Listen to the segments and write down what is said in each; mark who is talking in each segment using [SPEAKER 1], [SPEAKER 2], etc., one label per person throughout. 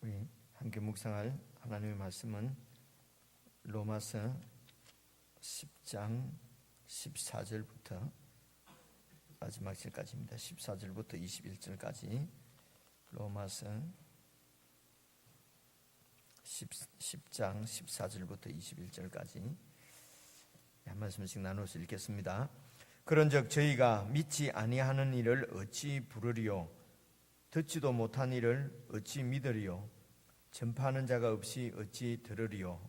[SPEAKER 1] 우리 함께 묵상할 하나님의 말씀은 로마서 10장 14절부터 마지막 절까지입니다. 14절부터 21절까지 로마서 10장 14절부터 21절까지 한 말씀씩 나누어서 읽겠습니다. 그런즉 저희가 믿지 아니하는 일을 어찌 부르리요? 듣지도 못한 일을 어찌 믿으리요? 전파하는 자가 없이 어찌 들으리요?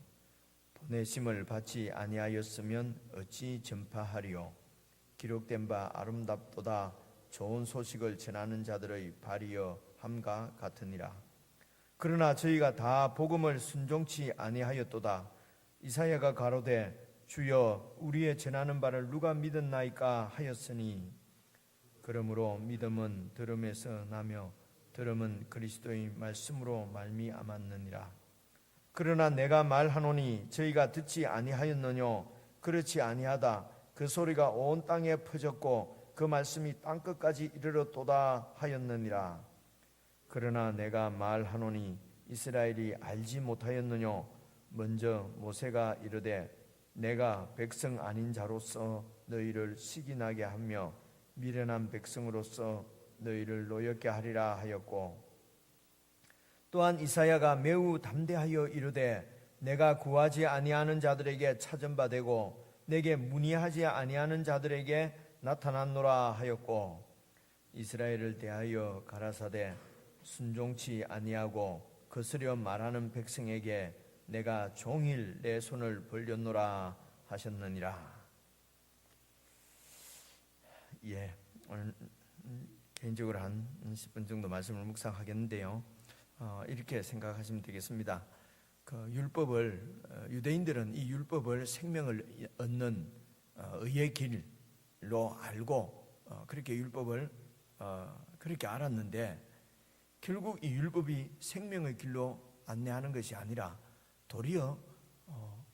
[SPEAKER 1] 보내심을 받지 아니하였으면 어찌 전파하리요? 기록된 바 아름답도다 좋은 소식을 전하는 자들의 발이여 함과 같으니라. 그러나 저희가 다 복음을 순종치 아니하였도다. 이사야가 가로되 주여 우리의 전하는 바를 누가 믿었나이까 하였으니 그러므로 믿음은 들음에서 나며 들음은 그리스도의 말씀으로 말미암았느니라. 그러나 내가 말하노니 저희가 듣지 아니하였느뇨? 그렇지 아니하다. 그 소리가 온 땅에 퍼졌고 그 말씀이 땅끝까지 이르렀도다 하였느니라. 그러나 내가 말하노니 이스라엘이 알지 못하였느뇨? 먼저 모세가 이르되 내가 백성 아닌 자로서 너희를 시기나게 하며 미련한 백성으로서 너희를 노엽게 하리라 하였고, 또한 이사야가 매우 담대하여 이르되 내가 구하지 아니하는 자들에게 찾은 바 되고 내게 문의하지 아니하는 자들에게 나타났노라 하였고, 이스라엘을 대하여 가라사대 순종치 아니하고 거스려 말하는 백성에게 내가 종일 내 손을 벌렸노라 하셨느니라. 오늘 개인적으로 한 10분 정도 말씀을 묵상하겠는데요. 이렇게 생각하시면 되겠습니다. 그 율법을 유대인들은 이 율법을 생명을 얻는 의의 길로 알고 그렇게 율법을 그렇게 알았는데, 결국 이 율법이 생명의 길로 안내하는 것이 아니라 도리어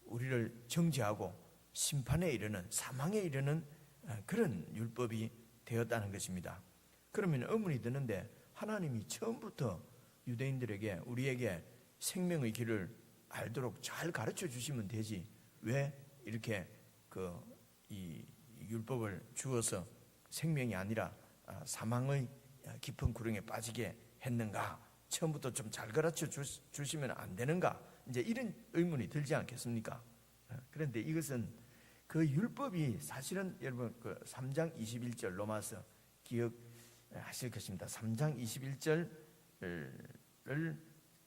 [SPEAKER 1] 우리를 정죄하고 심판에 이르는, 사망에 이르는 그런 율법이 되었다는 것입니다. 그러면 의문이 드는데, 하나님이 처음부터 유대인들에게, 우리에게 생명의 길을 알도록 잘 가르쳐 주시면 되지 왜 이렇게 이 율법을 주어서 생명이 아니라 사망의 깊은 구렁에 빠지게 했는가? 처음부터 좀 잘 가르쳐 주시면 안 되는가? 이제 이런 의문이 들지 않겠습니까? 그런데 이것은 그 율법이 사실은 여러분 그 3장 21절 로마서 기억하실 것입니다. 3장 21절을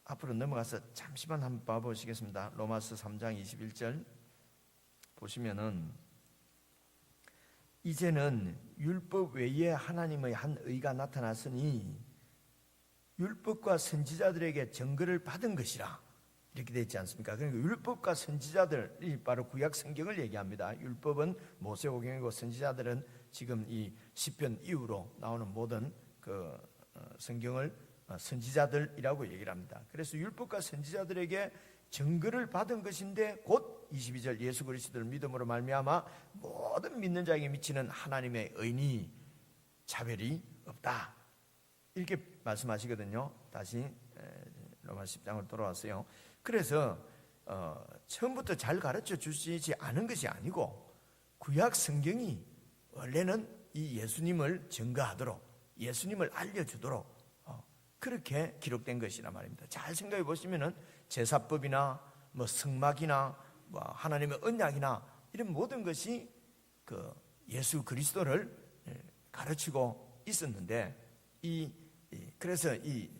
[SPEAKER 1] 앞으로 넘어가서 잠시만 한번 봐보시겠습니다. 로마서 3장 21절 보시면은, 이제는 율법 외에 하나님의 한 의가 나타났으니 율법과 선지자들에게 증거를 받은 것이라, 이렇게 되어 있지 않습니까? 그러니까 율법과 선지자들이 바로 구약 성경을 얘기합니다. 율법은 모세오경이고 선지자들은 지금 이 시편 이후로 나오는 모든 그 성경을 선지자들이라고 얘기를 합니다. 그래서 율법과 선지자들에게 증거를 받은 것인데 곧 22절 예수 그리스도를 믿음으로 말미암아 모든 믿는 자에게 미치는 하나님의 의니 차별이 없다, 이렇게 말씀하시거든요. 다시 로마 10장으로 돌아왔어요. 그래서 처음부터 잘 가르쳐 주시지 않은 것이 아니고, 구약 성경이 원래는 이 예수님을 증거하도록, 예수님을 알려주도록 그렇게 기록된 것이란 말입니다. 잘 생각해 보시면은 제사법이나 뭐 성막이나 뭐 하나님의 언약이나 이런 모든 것이 그 예수 그리스도를 가르치고 있었는데, 그래서 이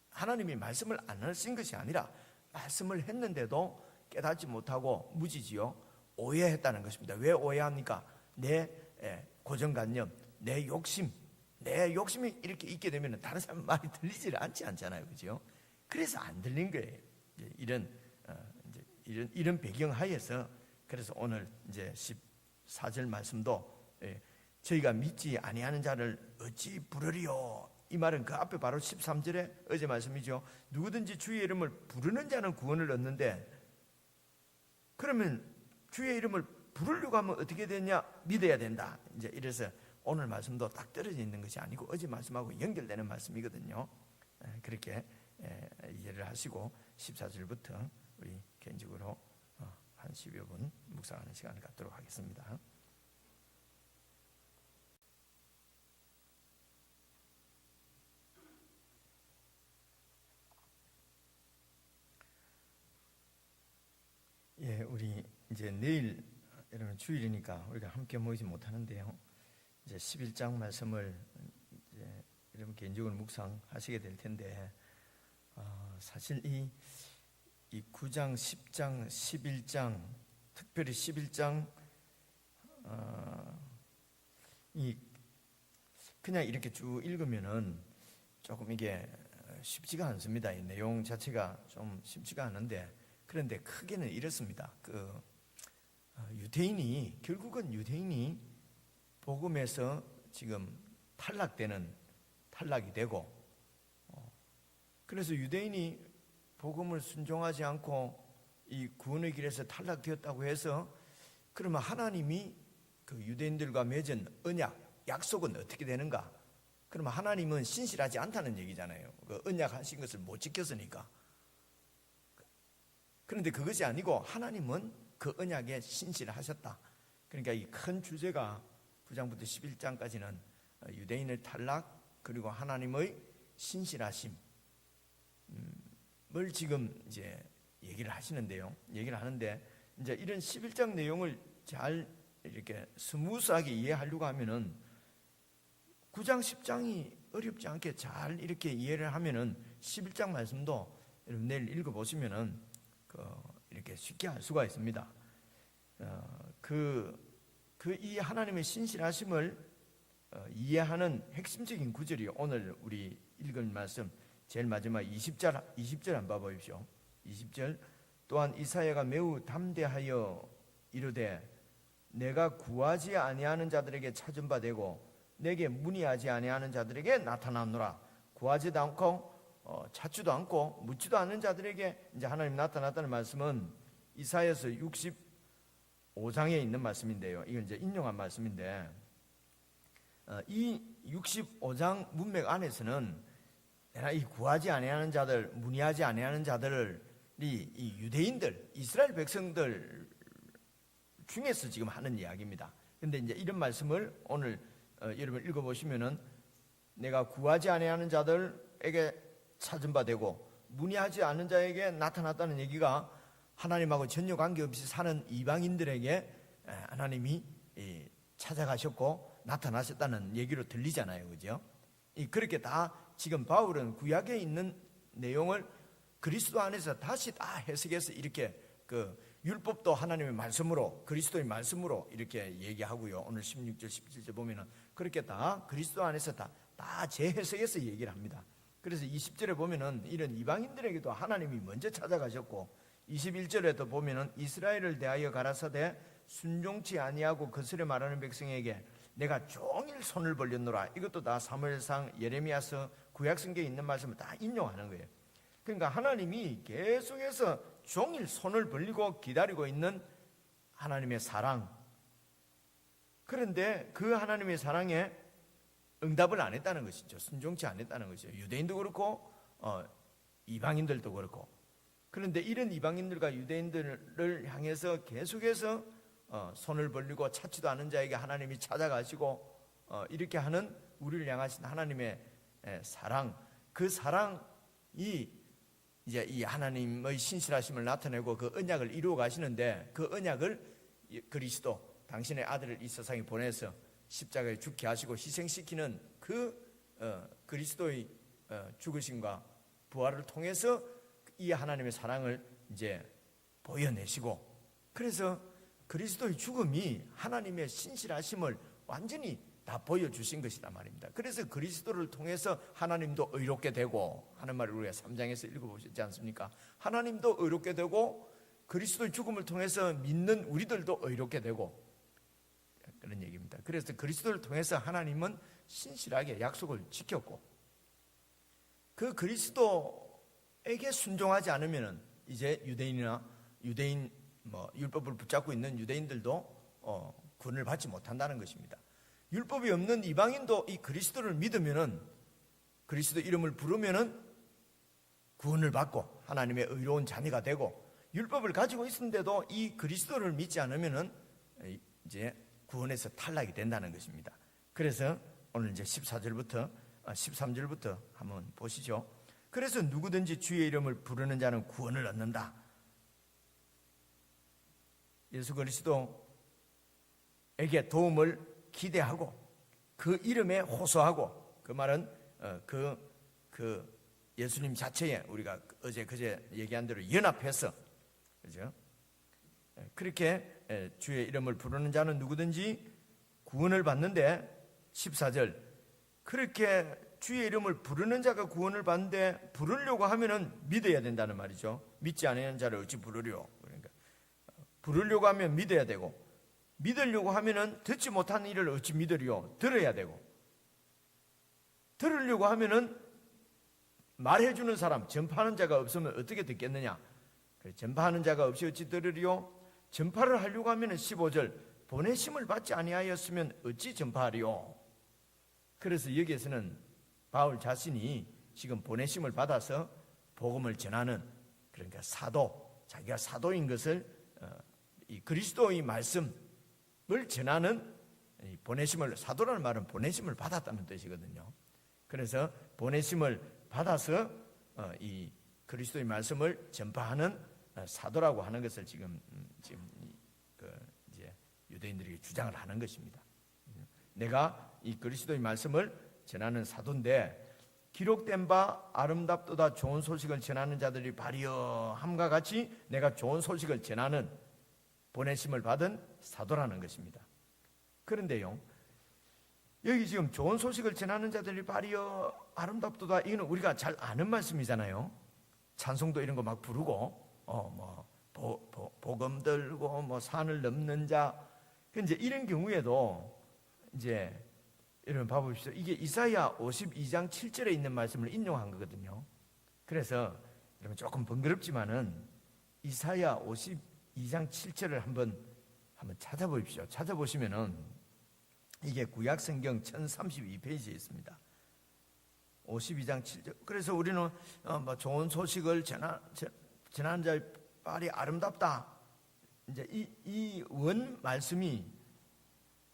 [SPEAKER 1] 하나님이 말씀을 안 하신 것이 아니라 말씀을 했는데도 깨닫지 못하고 무지지요 오해했다는 것입니다. 왜 오해합니까? 내 고정관념, 내 욕심이 이렇게 있게 되면 다른 사람 말이 들리질 않잖아요, 그죠? 그래서 안 들린 거예요. 이런 배경 하에서, 그래서 오늘 이제 14절 말씀도 저희가 믿지 아니하는 자를 어찌 부르리요? 이 말은 그 앞에 바로 13절에 어제 말씀이죠. 누구든지 주의 이름을 부르는 자는 구원을 얻는데, 그러면 주의 이름을 부르려고 하면 어떻게 되냐? 믿어야 된다. 이제 이래서 오늘 말씀도 딱 떨어져 있는 것이 아니고 어제 말씀하고 연결되는 말씀이거든요. 그렇게 이해를 하시고 14절부터 우리 개인적으로 한 10여 분 묵상하는 시간을 갖도록 하겠습니다. 예, 우리 이제 내일 여러분 주일이니까 우리가 함께 모이지 못하는데요. 이제 11장 말씀을 이제 여러분 개인적으로 묵상하시게 될 텐데, 사실 이 9장, 10장, 11장, 특별히 11장 이 그냥 이렇게 쭉 읽으면은 조금 이게 쉽지가 않습니다. 이 내용 자체가 좀 쉽지가 않은데, 그런데 크게는 이렇습니다. 유대인이 결국은 유대인이 복음에서 지금 탈락이 되고, 그래서 유대인이 복음을 순종하지 않고 이 구원의 길에서 탈락되었다고 해서, 그러면 하나님이 그 유대인들과 맺은 언약, 약속은 어떻게 되는가? 그러면 하나님은 신실하지 않다는 얘기잖아요. 그 언약하신 것을 못 지켰으니까. 그런데 그것이 아니고 하나님은 그 언약에 신실하셨다. 그러니까 이 큰 주제가 9장부터 11장까지는 유대인의 탈락, 그리고 하나님의 신실하심을 지금 이제 얘기를 하시는데요. 얘기를 하는데, 이제 이런 11장 내용을 잘 이렇게 스무스하게 이해하려고 하면은 9장, 10장이 어렵지 않게 잘 이렇게 이해를 하면은 11장 말씀도 여러분 내일 읽어보시면은 이렇게 쉽게 알 수가 있습니다. 이 하나님의 신실하심을 이해하는 핵심적인 구절이 오늘 우리 읽을 말씀 제일 마지막 20절 한번 봐보십시오. 20절, 또한 이사야가 매우 담대하여 이르되 내가 구하지 아니하는 자들에게 찾은 바 되고 내게 문의하지 아니하는 자들에게 나타나노라. 구하지도 않고 찾지도 않고 묻지도 않는 자들에게 이제 하나님 나타났다는 말씀은 이사야서 65장에 있는 말씀인데요. 이건 이제 인용한 말씀인데, 이 65장 문맥 안에서는 내가 이 구하지 아니하는 자들, 문의하지 아니하는 자들이 이 유대인들, 이스라엘 백성들 중에서 지금 하는 이야기입니다. 근데 이제 이런 말씀을 오늘 여러분 읽어보시면은 내가 구하지 아니하는 자들에게 찾은 바 되고 문의하지 않는 자에게 나타났다는 얘기가 하나님하고 전혀 관계없이 사는 이방인들에게 하나님이 찾아가셨고 나타나셨다는 얘기로 들리잖아요. 그죠? 그렇게 다 지금 바울은 구약에 있는 내용을 그리스도 안에서 다시 다 해석해서 이렇게 율법도 하나님의 말씀으로, 그리스도의 말씀으로 이렇게 얘기하고요. 오늘 16절, 17절 보면은 그렇게 다 그리스도 안에서 다 재해석해서 얘기를 합니다. 그래서 20절에 보면은 이런 이방인들에게도 하나님이 먼저 찾아가셨고, 21절에도 보면은 이스라엘을 대하여 가라사대 순종치 아니하고 거스려 말하는 백성에게 내가 종일 손을 벌렸노라. 이것도 다 사무엘상, 예레미야서, 구약성경에 있는 말씀을 다 인용하는 거예요. 그러니까 하나님이 계속해서 종일 손을 벌리고 기다리고 있는 하나님의 사랑. 그런데 그 하나님의 사랑에 응답을 안 했다는 것이죠. 순종치 안 했다는 것이죠. 유대인도 그렇고 이방인들도 그렇고. 그런데 이런 이방인들과 유대인들을 향해서 계속해서 손을 벌리고 찾지도 않은 자에게 하나님이 찾아가시고 이렇게 하는 우리를 향하신 하나님의 사랑, 그 사랑이 이제 이 하나님의 신실하심을 나타내고 그 언약을 이루어 가시는데, 그 언약을 그리스도, 당신의 아들을 이 세상에 보내서 십자가에 죽게 하시고 희생시키는 그리스도의 죽으심과 부활을 통해서 이 하나님의 사랑을 이제 보여내시고, 그래서 그리스도의 죽음이 하나님의 신실하심을 완전히 다 보여주신 것이란 말입니다. 그래서 그리스도를 통해서 하나님도 의롭게 되고 하는 말을 우리가 3장에서 읽어보셨지 않습니까? 하나님도 의롭게 되고 그리스도의 죽음을 통해서 믿는 우리들도 의롭게 되고, 그런 얘기입니다. 그래서 그리스도를 통해서 하나님은 신실하게 약속을 지켰고, 그 그리스도에게 순종하지 않으면은 이제 유대인 율법을 붙잡고 있는 유대인들도 구원을 받지 못한다는 것입니다. 율법이 없는 이방인도 이 그리스도를 믿으면은, 그리스도 이름을 부르면은 구원을 받고 하나님의 의로운 자녀가 되고, 율법을 가지고 있는데도 이 그리스도를 믿지 않으면은 이제 구원에서 탈락이 된다는 것입니다. 그래서 오늘 이제 14절부터 13절부터 한번 보시죠. 그래서 누구든지 주의 이름을 부르는 자는 구원을 얻는다. 예수 그리스도에게 도움을 기대하고 그 이름에 호소하고, 그 말은 그 예수님 자체에 우리가 어제 그제 얘기한 대로 연합해서, 그죠? 그렇게 주의 이름을 부르는 자는 누구든지 구원을 받는데, 14절, 그렇게 주의 이름을 부르는 자가 구원을 받는데 부르려고 하면은 믿어야 된다는 말이죠. 믿지 않는 자를 어찌 부르려? 그러니까 부르려고 하면 믿어야 되고, 믿으려고 하면은 듣지 못한 일을 어찌 믿으려? 들어야 되고, 들으려고 하면은 말해주는 사람, 전파하는 자가 없으면 어떻게 듣겠느냐? 전파하는 자가 없이 어찌 들으리요? 전파를 하려고 하면은 15절, 보내심을 받지 아니하였으면 어찌 전파하리요? 그래서 여기에서는 바울 자신이 지금 보내심을 받아서 복음을 전하는, 그러니까 사도, 자기가 사도인 것을 이 그리스도의 말씀을 전하는 이 보내심을, 사도라는 말은 보내심을 받았다는 뜻이거든요. 그래서 보내심을 받아서 이 그리스도의 말씀을 전파하는 사도라고 하는 것을 지금 이제 유대인들에게 주장을 하는 것입니다. 내가 이 그리스도의 말씀을 전하는 사도인데, 기록된 바 아름답도다 좋은 소식을 전하는 자들이 발이여함과 같이 내가 좋은 소식을 전하는 보내심을 받은 사도라는 것입니다. 그런데요, 여기 지금 좋은 소식을 전하는 자들이 발이여 아름답도다, 이거는 우리가 잘 아는 말씀이잖아요. 찬송도 이런 거 막 부르고 복음 들고 산을 넘는 자, 이제 이런 경우에도 이제 여러분 봐보십시오. 이게 이사야 52장 7절에 있는 말씀을 인용한 거거든요. 그래서 여러분 조금 번거롭지만은 이사야 52장 7절을 한번 찾아보십시오. 찾아보시면은 이게 구약 성경 1032페이지에 있습니다. 52장 7절. 그래서 우리는 좋은 소식을 전하는 자의 발이 아름답다. 이제 이 원 말씀이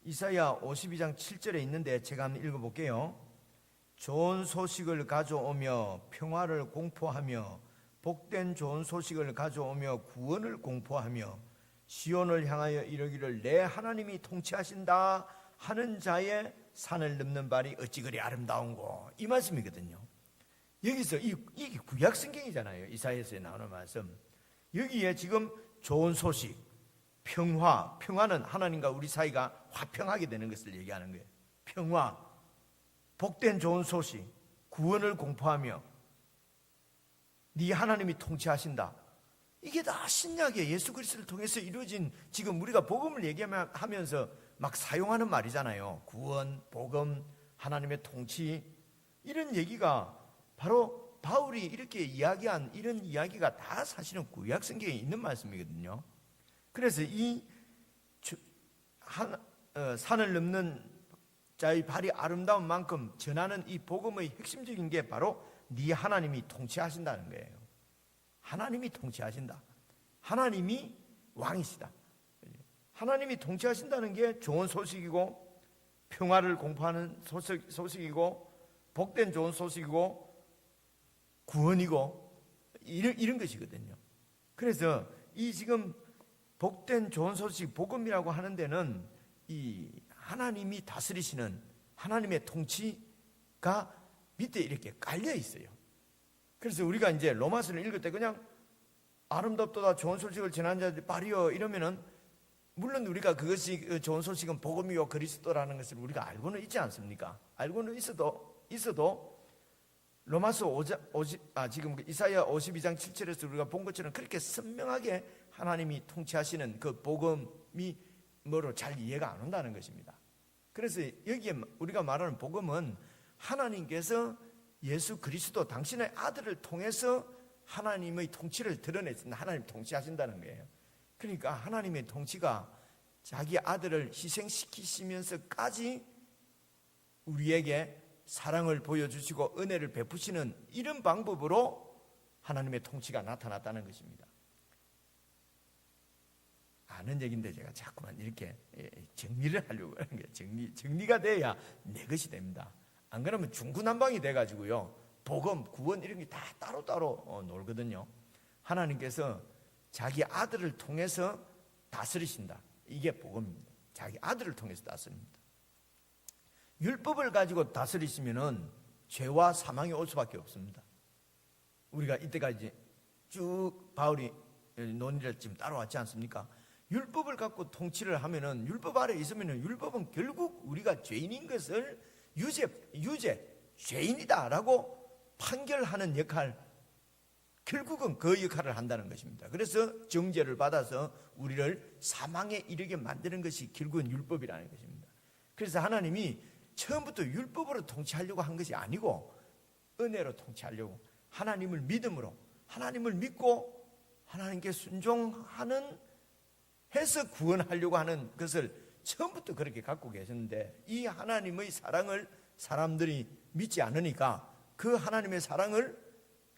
[SPEAKER 1] 이사야 52장 7절에 있는데 제가 한번 읽어볼게요. 좋은 소식을 가져오며 평화를 공포하며 복된 좋은 소식을 가져오며 구원을 공포하며 시온을 향하여 이르기를 내 하나님이 통치하신다 하는 자의 산을 넘는 발이 어찌 그리 아름다운고, 이 말씀이거든요. 여기서 이게 구약 성경이잖아요. 이사야서에 나오는 말씀. 여기에 지금 좋은 소식, 평화는 하나님과 우리 사이가 화평하게 되는 것을 얘기하는 거예요. 평화, 복된 좋은 소식, 구원을 공포하며 네 하나님이 통치하신다. 이게 다 신약의 예수 그리스도를 통해서 이루어진, 지금 우리가 복음을 얘기하면서 막 사용하는 말이잖아요. 구원, 복음, 하나님의 통치, 이런 얘기가 바로 바울이 이렇게 이야기한 이런 이야기가 다 사실은 구약 성경에 있는 말씀이거든요. 그래서 이 산을 넘는 자의 발이 아름다운 만큼 전하는 이 복음의 핵심적인 게 바로 네 하나님이 통치하신다는 거예요. 하나님이 통치하신다. 하나님이 왕이시다. 하나님이 통치하신다는 게 좋은 소식이고, 평화를 공포하는 소식이고, 복된 좋은 소식이고, 구원이고, 이런 것이거든요. 그래서 이 지금 복된 좋은 소식, 복음이라고 하는 데는 이 하나님이 다스리시는 하나님의 통치가 밑에 이렇게 깔려 있어요. 그래서 우리가 이제 로마서를 읽을 때 그냥 아름답도다 좋은 소식을 전하는 자들이 발이여 이러면은, 물론 우리가 그것이 좋은 소식은 복음이요 그리스도라는 것을 우리가 알고는 있지 않습니까? 알고는 있어도 로마서 지금 이사야 52장 7절에서 우리가 본 것처럼 그렇게 선명하게 하나님이 통치하시는 그 복음이 뭐로 잘 이해가 안 온다는 것입니다. 그래서 여기에 우리가 말하는 복음은 하나님께서 예수 그리스도 당신의 아들을 통해서 하나님의 통치를 드러내신다. 하나님 통치하신다는 거예요. 그러니까 하나님의 통치가 자기 아들을 희생시키시면서까지 우리에게 사랑을 보여주시고 은혜를 베푸시는 이런 방법으로 하나님의 통치가 나타났다는 것입니다. 아는 얘기인데 제가 자꾸만 이렇게 정리를 하려고 하는 거예요. 정리가 돼야 내 것이 됩니다. 안 그러면 중구난방이 돼가지고요, 복음, 구원 이런 게 다 따로따로 놀거든요. 하나님께서 자기 아들을 통해서 다스리신다. 이게 복음입니다. 자기 아들을 통해서 다스립니다. 율법을 가지고 다스리시면은 죄와 사망이 올 수밖에 없습니다. 우리가 이때까지 쭉 바울이 논의를 지금 따라왔지 않습니까? 율법을 갖고 통치를 하면은, 율법 아래 있으면은, 율법은 결국 우리가 죄인인 것을 죄인이다라고 판결하는 역할, 결국은 그 역할을 한다는 것입니다. 그래서 정죄를 받아서 우리를 사망에 이르게 만드는 것이 결국은 율법이라는 것입니다. 그래서 하나님이 처음부터 율법으로 통치하려고 한 것이 아니고 은혜로 통치하려고, 하나님을 믿음으로, 하나님을 믿고 하나님께 순종하는 해서 구원하려고 하는 것을 처음부터 그렇게 갖고 계셨는데, 이 하나님의 사랑을 사람들이 믿지 않으니까 그 하나님의 사랑을,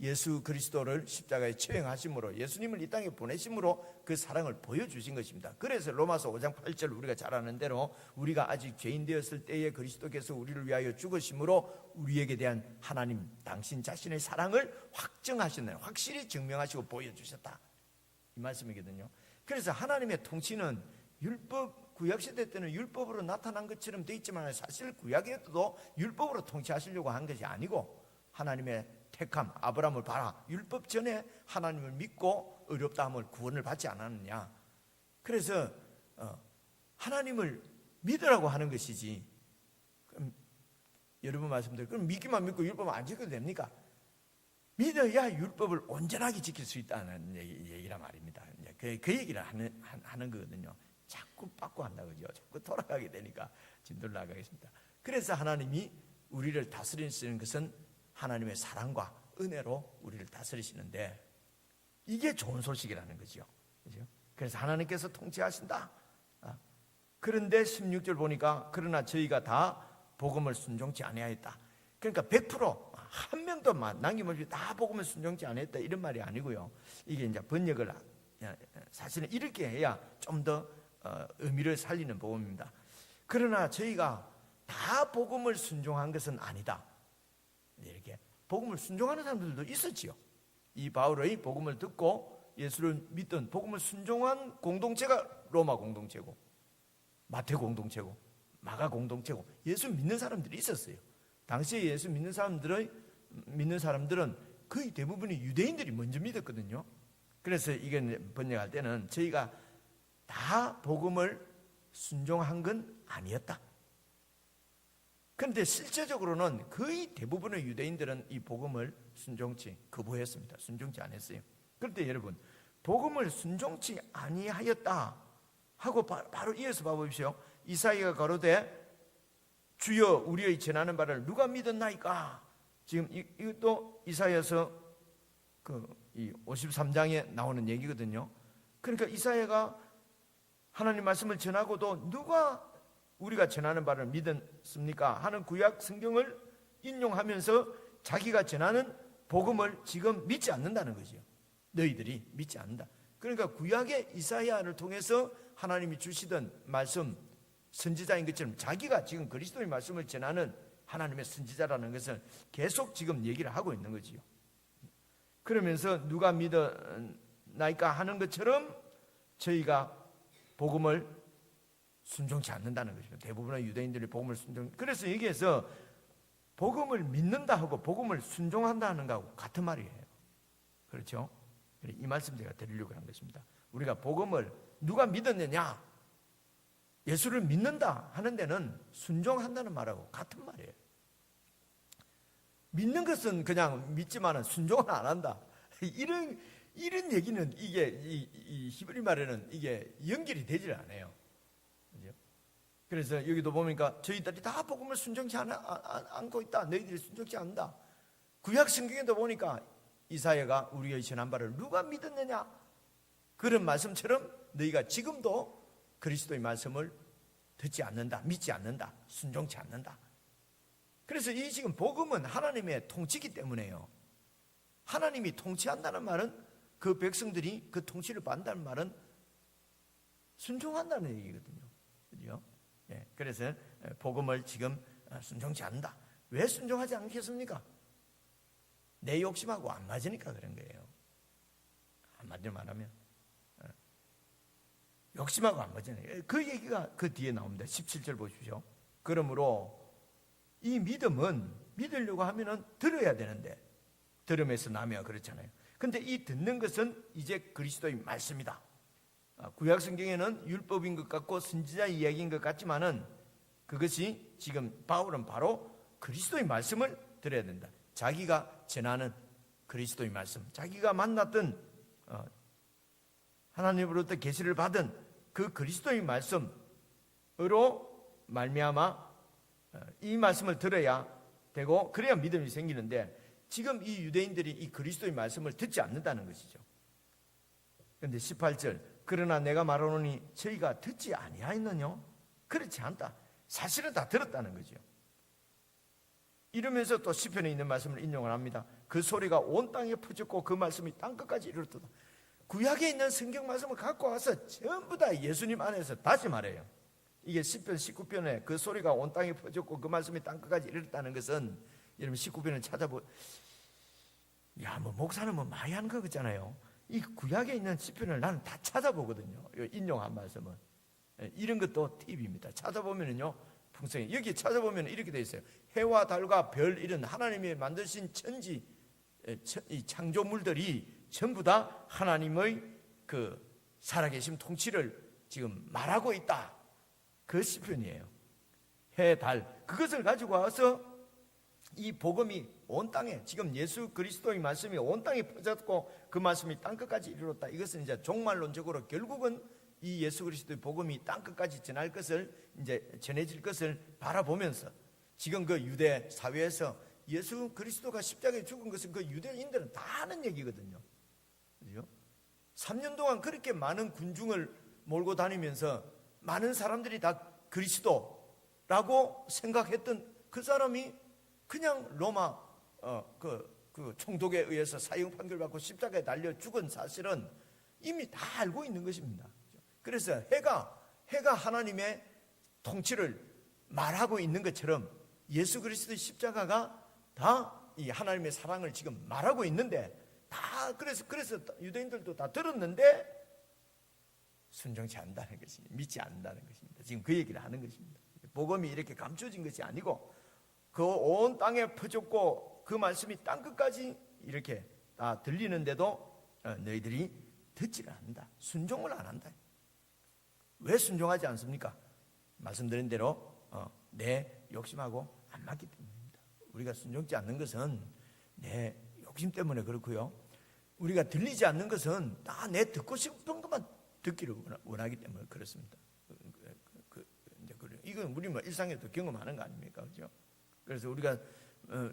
[SPEAKER 1] 예수 그리스도를 십자가에 처형하심으로, 예수님을 이 땅에 보내심으로 그 사랑을 보여주신 것입니다. 그래서 로마서 5장 8절 우리가 잘 아는 대로, 우리가 아직 죄인 되었을 때에 그리스도께서 우리를 위하여 죽으심으로 우리에게 대한 하나님 당신 자신의 사랑을 확증하셨나요? 확실히 증명하시고 보여주셨다, 이 말씀이거든요. 그래서 하나님의 통치는 율법, 구약시대 때는 율법으로 나타난 것처럼 되어 있지만 사실 구약에도 율법으로 통치하시려고 한 것이 아니고, 하나님의 택함, 아브라함을 봐라, 율법 전에 하나님을 믿고 의롭다 함을 구원을 받지 않았느냐. 그래서 하나님을 믿으라고 하는 것이지, 그럼 여러분 말씀대로 그럼 믿기만 믿고 율법을 안 지켜도 됩니까? 믿어야 율법을 온전하게 지킬 수 있다는 얘기란 말입니다. 그 얘기를 하는 거거든요. 자꾸 빠꾸한다 그죠? 자꾸 돌아가게 되니까 진도를 나가겠습니다. 그래서 하나님이 우리를 다스리시는 것은 하나님의 사랑과 은혜로 우리를 다스리시는데, 이게 좋은 소식이라는 거죠. 그죠? 그래서 하나님께서 통치하신다. 그런데 16절 보니까, 그러나 저희가 다 복음을 순종치 아니하였다. 그러니까 100%한 명도 남김없이 다 복음을 순종치 아니했다, 이런 말이 아니고요. 이게 이제 번역을 사실은 이렇게 해야 좀 더 의미를 살리는 복음입니다. 그러나 저희가 다 복음을 순종한 것은 아니다. 이렇게 복음을 순종하는 사람들도 있었지요. 이 바울의 복음을 듣고 예수를 믿던, 복음을 순종한 공동체가 로마 공동체고, 마태 공동체고, 마가 공동체고, 예수 믿는 사람들이 있었어요. 당시에 예수 믿는 사람들은 거의 대부분이 유대인들이 먼저 믿었거든요. 그래서 이게 번역할 때는 저희가 다 복음을 순종한 건 아니었다. 그런데 실제적으로는 거의 대부분의 유대인들은 이 복음을 거부했습니다. 순종치 않았어요. 그런데 여러분, 복음을 순종치 아니하였다 하고 바로 이어서 봐보십시오. 이사야가 가로되 주여 우리의 전하는 바를 누가 믿었나이까? 지금 이것도 이사야서 이 53장에 나오는 얘기거든요. 그러니까 이사야가 하나님 말씀을 전하고도 누가 우리가 전하는 바를 믿었습니까? 하는 구약 성경을 인용하면서 자기가 전하는 복음을 지금 믿지 않는다는 거죠. 너희들이 믿지 않는다. 그러니까 구약의 이사야를 통해서 하나님이 주시던 말씀, 선지자인 것처럼 자기가 지금 그리스도의 말씀을 전하는 하나님의 선지자라는 것을 계속 지금 얘기를 하고 있는 거지요. 그러면서 누가 믿었나이까 하는 것처럼 저희가 복음을 순종치 않는다는 것이죠. 대부분의 유대인들이 복음을 그래서 여기에서 복음을 믿는다 하고 복음을 순종한다 하는 거하고 같은 말이에요. 그렇죠? 이 말씀 제가 드리려고 한 것입니다. 우리가 복음을 누가 믿었느냐, 예수를 믿는다 하는 데는 순종한다는 말하고 같은 말이에요. 믿는 것은 그냥 믿지만은 순종은 안 한다. 이런 얘기는 이게 이 히브리 말에는 이게 연결이 되질 않아요. 그죠? 그래서 여기도 보니까 저희들이 다 복음을 순종치 않고 있다. 너희들이 순종치 않는다. 구약 성경에도 보니까 이사야가 우리의 전한 바를 누가 믿었느냐, 그런 말씀처럼 너희가 지금도 그리스도의 말씀을 듣지 않는다, 믿지 않는다, 순종치 않는다. 그래서 이 지금 복음은 하나님의 통치기 때문에요. 하나님이 통치한다는 말은 그 백성들이 그 통치를 받는다는 말은 순종한다는 얘기거든요. 그죠? 예, 그래서 복음을 지금 순종치 않는다. 왜 순종하지 않겠습니까? 내 욕심하고 안 맞으니까 그런 거예요. 한마디로 말하면 욕심하고 안 맞잖아요. 그 얘기가 그 뒤에 나옵니다. 17절 보십시오. 그러므로 이 믿음은 믿으려고 하면은 들어야 되는데 들음에서 나면 그렇잖아요. 근데 이 듣는 것은 이제 그리스도의 말씀이다. 구약 성경에는 율법인 것 같고 선지자 이야기인 것 같지만은 그것이 지금 바울은 바로 그리스도의 말씀을 들어야 된다. 자기가 전하는 그리스도의 말씀, 자기가 만났던 하나님으로부터 계시를 받은 그 그리스도의 말씀으로 말미암아 이 말씀을 들어야 되고 그래야 믿음이 생기는데 지금 이 유대인들이 이 그리스도의 말씀을 듣지 않는다는 것이죠. 그런데 18절 그러나 내가 말하노니 저희가 듣지 아니하였느냐? 그렇지 않다. 사실은 다 들었다는 거죠. 이러면서 또 시편에 있는 말씀을 인용을 합니다. 그 소리가 온 땅에 퍼졌고 그 말씀이 땅끝까지 이르렀다. 구약에 있는 성경 말씀을 갖고 와서 전부 다 예수님 안에서 다시 말해요. 이게 시편 19편에 그 소리가 온 땅에 퍼졌고 그 말씀이 땅끝까지 이르렀다는 것은 여러분 19편을 뭐 목사는 뭐 많이 하는 거 같잖아요. 이 구약에 있는 시편을 나는 다 찾아보거든요. 인용한 말씀은 이런 것도 팁입니다. 찾아보면은요 풍성해. 여기 찾아보면 이렇게 돼 있어요. 해와 달과 별 이런 하나님이 만드신 천지 이 창조물들이 전부 다 하나님의 그 살아계신 통치를 지금 말하고 있다. 그 시편이에요. 해, 달 그것을 가지고 와서 이 복음이 온 땅에 지금 예수 그리스도의 말씀이 온 땅에 퍼졌고 그 말씀이 땅끝까지 이르렀다. 이것은 이제 종말론적으로 결국은 이 예수 그리스도의 복음이 땅끝까지 전할 것을 이제 전해질 것을 바라보면서 지금 그 유대 사회에서 예수 그리스도가 십자가에 죽은 것은 그 유대인들은 다 아는 얘기거든요. 그죠? 3년 동안 그렇게 많은 군중을 몰고 다니면서 많은 사람들이 다 그리스도라고 생각했던 그 사람이 그냥 로마 그 총독에 의해서 사형 판결받고 십자가에 달려 죽은 사실은 이미 다 알고 있는 것입니다. 그래서 해가 하나님의 통치를 말하고 있는 것처럼 예수 그리스도의 십자가가 다 이 하나님의 사랑을 지금 말하고 있는데 다 그래서 유대인들도 다 들었는데 순종치 않는다는 것이 믿지 않는다는 것입니다. 지금 그 얘기를 하는 것입니다. 복음이 이렇게 감춰진 것이 아니고 그 온 땅에 퍼졌고 그 말씀이 땅끝까지 이렇게 다 들리는데도 너희들이 듣지를 않는다. 순종을 안 한다. 왜 순종하지 않습니까? 말씀드린 대로 내 욕심하고 안 맞기 때문입니다. 우리가 순종치 않는 것은 내 욕심 때문에 그렇고요. 우리가 들리지 않는 것은 다 내 듣고 싶은 것만 듣기를 원하기 때문에 그렇습니다. 이건 우리 일상에도 경험하는 거 아닙니까? 그렇죠? 그래서 우리가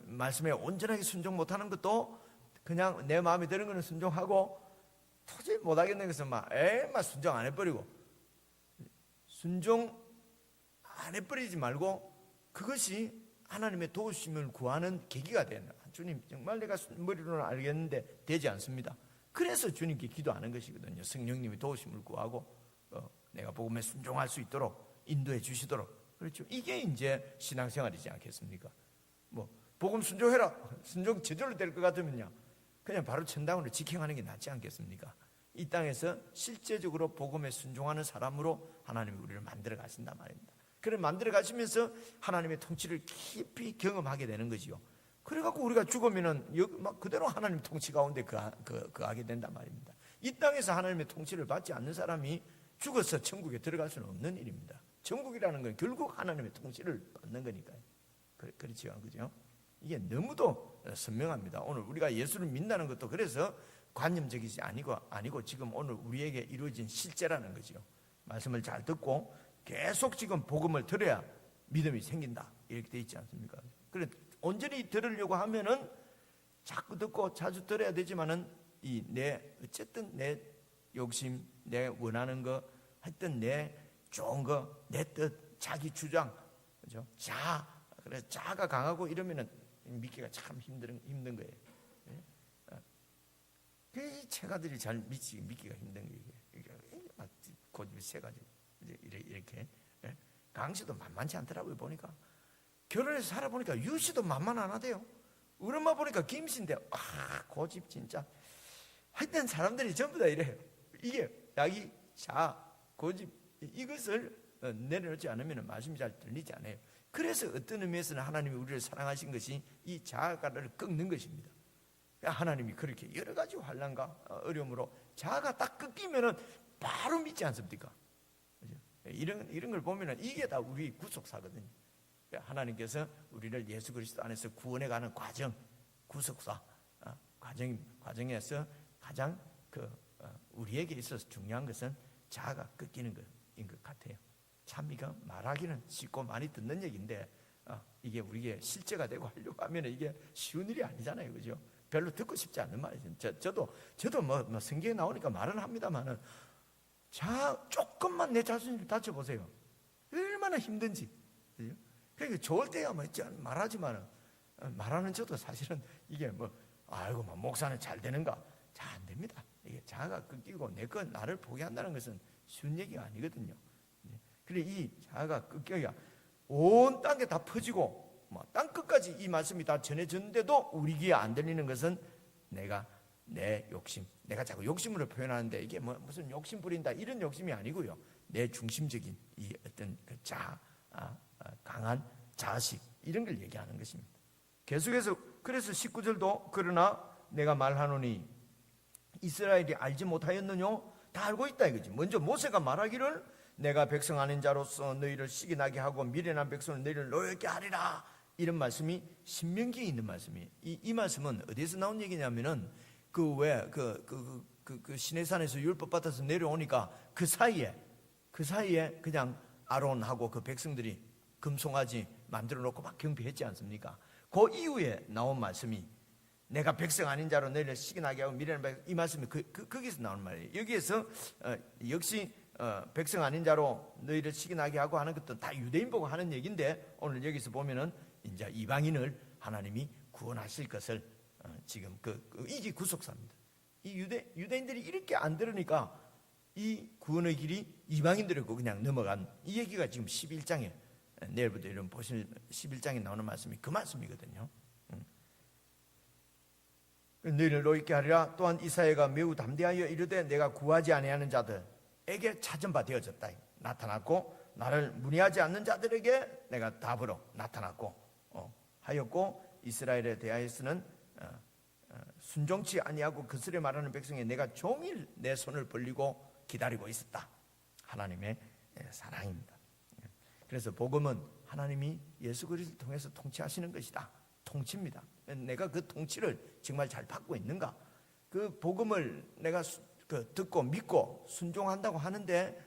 [SPEAKER 1] 말씀에 온전하게 순종 못하는 것도 그냥 내 마음에 드는 거는 순종하고 도저히 못하겠는 것은 막 순종 안 해버리고 순종 안 해버리지 말고 그것이 하나님의 도우심을 구하는 계기가 되는 주님 정말 내가 머리로는 알겠는데 되지 않습니다. 그래서 주님께 기도하는 것이거든요. 성령님이 도우심을 구하고 내가 복음에 순종할 수 있도록 인도해 주시도록. 그렇죠. 이게 이제 신앙생활이지 않겠습니까? 뭐 복음 순종해라. 순종 저절로 될 것 같으면요 그냥 바로 천당으로 직행하는 게 낫지 않겠습니까? 이 땅에서 실제적으로 복음에 순종하는 사람으로 하나님이 우리를 만들어 가신단 말입니다. 그래 만들어 가시면서 하나님의 통치를 깊이 경험하게 되는 거지요. 그래갖고 우리가 죽으면은 막 그대로 하나님 통치 가운데 거하게 된단 말입니다. 이 땅에서 하나님의 통치를 받지 않는 사람이 죽어서 천국에 들어갈 수는 없는 일입니다. 천국이라는 건 결국 하나님의 통치를 받는 거니까요. 그렇지요, 그죠? 이게 너무도 선명합니다. 오늘 우리가 예수를 믿는다는 것도 그래서 관념적이지 아니고 지금 오늘 우리에게 이루어진 실제라는 거죠. 말씀을 잘 듣고 계속 지금 복음을 들어야 믿음이 생긴다. 이렇게 돼 있지 않습니까? 그래 온전히 들으려고 하면은 자꾸 듣고 자주 들어야 되지만은 어쨌든 내 욕심, 내 원하는 거, 하여튼 내 좋은 거, 내 뜻, 자기 주장, 그죠? 그래서 자가 강하고 이러면은 믿기가 참 힘든 거예요. 체가들이 잘 믿기가 힘든 게 이게 고집이 세가지고 이렇게 강씨도 만만치 않더라고요. 보니까 결혼해서 살아보니까 유씨도 만만 안 하대요. 우리 엄마 보니까 김씨인데 고집 진짜. 하여튼 사람들이 전부 다 이래요. 이게 야기, 자, 고집 이것을 내려놓지 않으면 말씀이 잘 들리지 않아요. 그래서 어떤 의미에서는 하나님이 우리를 사랑하신 것이 이 자아를 꺾는 것입니다. 하나님이 그렇게 여러 가지 환난과 어려움으로 자아가 딱 꺾이면은 바로 믿지 않습니까? 그죠? 이런 걸 보면은 이게 다 우리 구속사거든요. 하나님께서 우리를 예수 그리스도 안에서 구원해가는 과정, 구속사 과정에서 가장 우리에게 있어서 중요한 것은 자아가 꺾이는 것인 것 같아요. 참 이거 말하기는 쉽고 많이 듣는 얘기인데 이게 우리에게 실제가 되고 하려고 하면 이게 쉬운 일이 아니잖아요, 그죠? 별로 듣고 싶지 않는 말이죠. 저도 뭐 성경에 나오니까 말은 합니다만은 조금만 내 자신을 다쳐보세요. 얼마나 힘든지. 그죠? 그러니까 좋을 때야 뭐 말하지만은 말하는 저도 사실은 이게 아이고 목사는 잘 되는가? 잘 안 됩니다. 이게 자아가 꺾이고 나를 포기한다는 것은 쉬운 얘기가 아니거든요. 그래 이 자아가 꺾여야 온 땅에 다 퍼지고 땅 끝까지 이 말씀이 다 전해졌는데도 우리 귀에 안 들리는 것은 내 욕심, 내가 자꾸 욕심으로 표현하는데 이게 무슨 욕심 부린다 이런 욕심이 아니고요. 내 중심적인 이 어떤 강한 자식 이런 걸 얘기하는 것입니다. 계속해서 그래서 19절도 그러나 내가 말하노니 이스라엘이 알지 못하였느뇨? 다 알고 있다 이거지. 먼저 모세가 말하기를 내가 백성 아닌 자로서 너희를 시기나게 하고 미련한 백성을 너희를 노엽게 하리라. 이런 말씀이 신명기에 있는 말씀이에요. 이 말씀은 어디서 나온 얘기냐면은 그 시내산에서 율법 받아서 내려오니까 그 사이에 그냥 아론하고 그 백성들이 금송아지 만들어 놓고 막 경배했지 않습니까? 그 이후에 나온 말씀이 내가 백성 아닌 자로 너희를 시기나게 하고 미련한 백성, 이 말씀이 거기서 나온 말이에요. 여기에서 역시 백성 아닌 자로 너희를 시기나게 하고 하는 것도 다 유대인 보고 하는 얘기인데 오늘 여기서 보면은 이제 이방인을 하나님이 구원하실 것을 지금 이게 구속사입니다. 이 유대인들이 이렇게 안 들으니까 이 구원의 길이 이방인들이고 그냥 넘어간 이 얘기가 지금 11장에 내일부터 이런 보실 11장에 나오는 말씀이 그 말씀이거든요. 너희를 노엽게 하리라. 또한 이사야가 매우 담대하여 이르되 내가 구하지 아니하는 자들에게 찾은 바 되어졌다. 나타났고 나를 문의하지 않는 자들에게 내가 답으로 나타났고 하였고 이스라엘에 대하여서는 순종치 아니하고 그스레 말하는 백성에 내가 종일 내 손을 벌리고 기다리고 있었다. 하나님의 사랑입니다. 그래서 복음은 하나님이 예수 그리스도를 통해서 통치하시는 것이다. 통치입니다. 내가 그 통치를 정말 잘 받고 있는가? 그 복음을 내가 듣고 믿고 순종한다고 하는데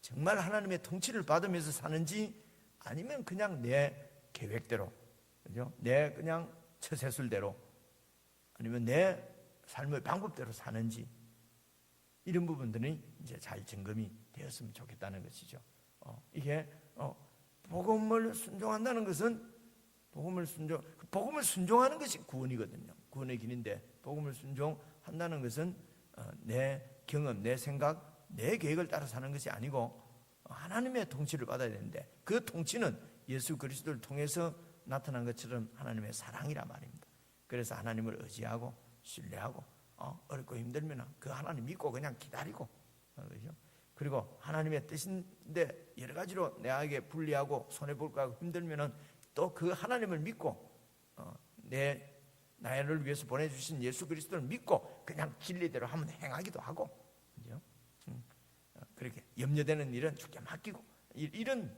[SPEAKER 1] 정말 하나님의 통치를 받으면서 사는지 아니면 그냥 내 계획대로, 그죠? 내 그냥 처세술대로 아니면 내 삶의 방법대로 사는지 이런 부분들이 이제 잘 점검이 되었으면 좋겠다는 것이죠. 이게 복음을 순종한다는 것은 복음을 순종하는 것이 구원이거든요. 구원의 길인데 복음을 순종한다는 것은 내 경험, 내 생각, 내 계획을 따라 사는 것이 아니고 하나님의 통치를 받아야 되는데 그 통치는 예수 그리스도를 통해서 나타난 것처럼 하나님의 사랑이란 말입니다. 그래서 하나님을 의지하고 신뢰하고 어렵고 힘들면 그 하나님 믿고 그냥 기다리고 그렇죠? 그리고 하나님의 뜻인데 여러 가지로 내에게 불리하고 손해볼까 하고 힘들면 또 그 하나님을 믿고 나를 위해서 보내주신 예수 그리스도를 믿고 그냥 진리대로 한번 행하기도 하고 그렇죠? 그렇게 염려되는 일은 주께 맡기고 이런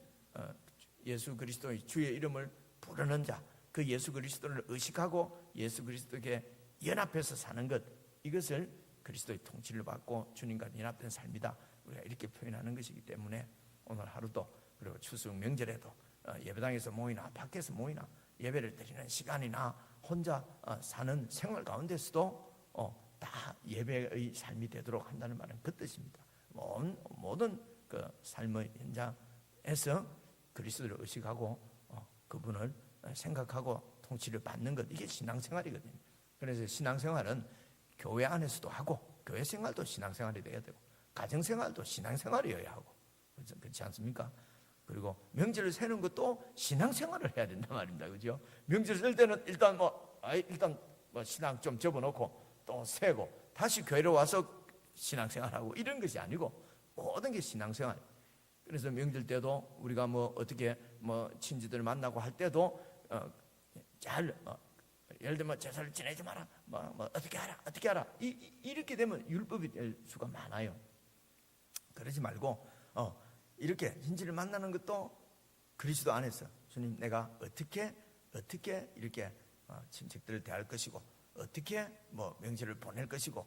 [SPEAKER 1] 예수 그리스도의 주의 이름을 부르는 자, 그 예수 그리스도를 의식하고 예수 그리스도에게 연합해서 사는 것, 이것을 그리스도의 통치를 받고 주님과 연합된 삶이다. 우리가 이렇게 표현하는 것이기 때문에 오늘 하루도 그리고 추석 명절에도 예배당에서 모이나 밖에서 모이나 예배를 드리는 시간이나 혼자 사는 생활 가운데서도 다 예배의 삶이 되도록 한다는 말은 그 뜻입니다. 모든 그 삶의 현장에서 그리스도를 의식하고 그분을 생각하고 통치를 받는 것, 이게 신앙생활이거든요. 그래서 신앙생활은 교회 안에서도 하고 교회 생활도 신앙생활이 돼야 되고 가정생활도 신앙생활이어야 하고 그렇지 않습니까? 그리고 명절을 세는 것도 신앙생활을 해야 된단 말입니다. 그죠? 명절 셀 때는 일단 신앙 좀 접어놓고 또 세고 다시 교회로 와서 신앙생활하고 이런 것이 아니고 모든 게 신앙생활. 그래서 명절 때도 우리가 어떻게 친지들 만나고 할 때도 예를 들면 제사를 지내지 마라, 어떻게 하라 이렇게 되면 율법이 될 수가 많아요. 그러지 말고 이렇게 친지를 만나는 것도 그리스도 안에서 주님 내가 어떻게 이렇게 친척들을 대할 것이고 어떻게 명절을 보낼 것이고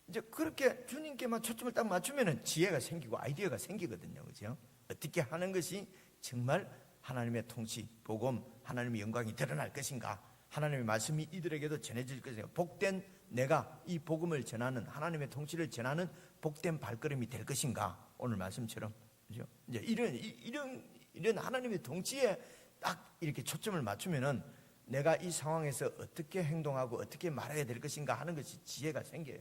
[SPEAKER 1] 이제 그렇게 주님께만 초점을 딱 맞추면은 지혜가 생기고 아이디어가 생기거든요. 그죠? 어떻게 하는 것이 정말 하나님의 통치, 복음, 하나님의 영광이 드러날 것인가? 하나님의 말씀이 이들에게도 전해질 것인가? 복된 내가 이 복음을 전하는 하나님의 통치를 전하는 복된 발걸음이 될 것인가? 오늘 말씀처럼 그죠? 이제 이런 하나님의 통치에 딱 이렇게 초점을 맞추면은 내가 이 상황에서 어떻게 행동하고 어떻게 말해야 될 것인가 하는 것이 지혜가 생겨요.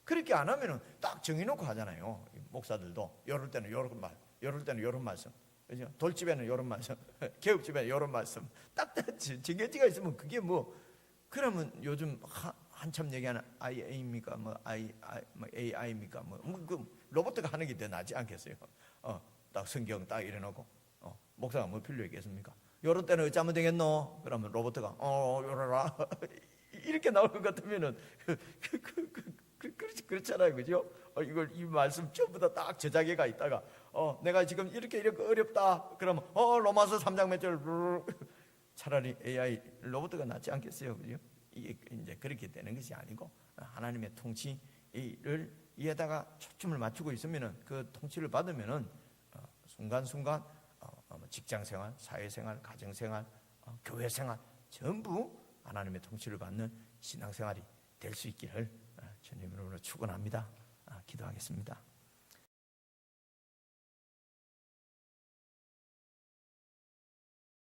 [SPEAKER 1] 그렇게 안 하면은 딱 정해놓고 하잖아요. 목사들도 이럴 때는 이런 말, 이럴 때는 이런 말씀, 그죠? 돌집에는 이런 말씀, 개업집에는 이런 말씀, 딱 정해지가 있으면 그게 그러면 요즘 한참 얘기하는 IA입니까? AI입니까? 그 로봇가 하는 게 더 낫지 않겠어요? 딱 성경 딱 이래놓고 목사가 뭐 필요 있겠습니까? 요럴 때는 어쩌면 되겠노? 그러면 로봇가 요래라 이렇게 나올 것 같으면은 그렇잖아요, 그죠? 이 말씀 전부 다 딱 저자기가 있다가 내가 지금 이렇게 어렵다. 그러면 로마서 3장 몇 절 차라리 AI 로봇가 낫지 않겠어요, 그죠? 이게 이제 그렇게 되는 것이 아니고 하나님의 통치를 이에다가 초점을 맞추고 있으면은 그 통치를 받으면은 순간순간 직장생활, 사회생활, 가정생활, 교회생활 전부 하나님의 통치를 받는 신앙생활이 될 수 있기를 주님으로 축원합니다. 기도하겠습니다.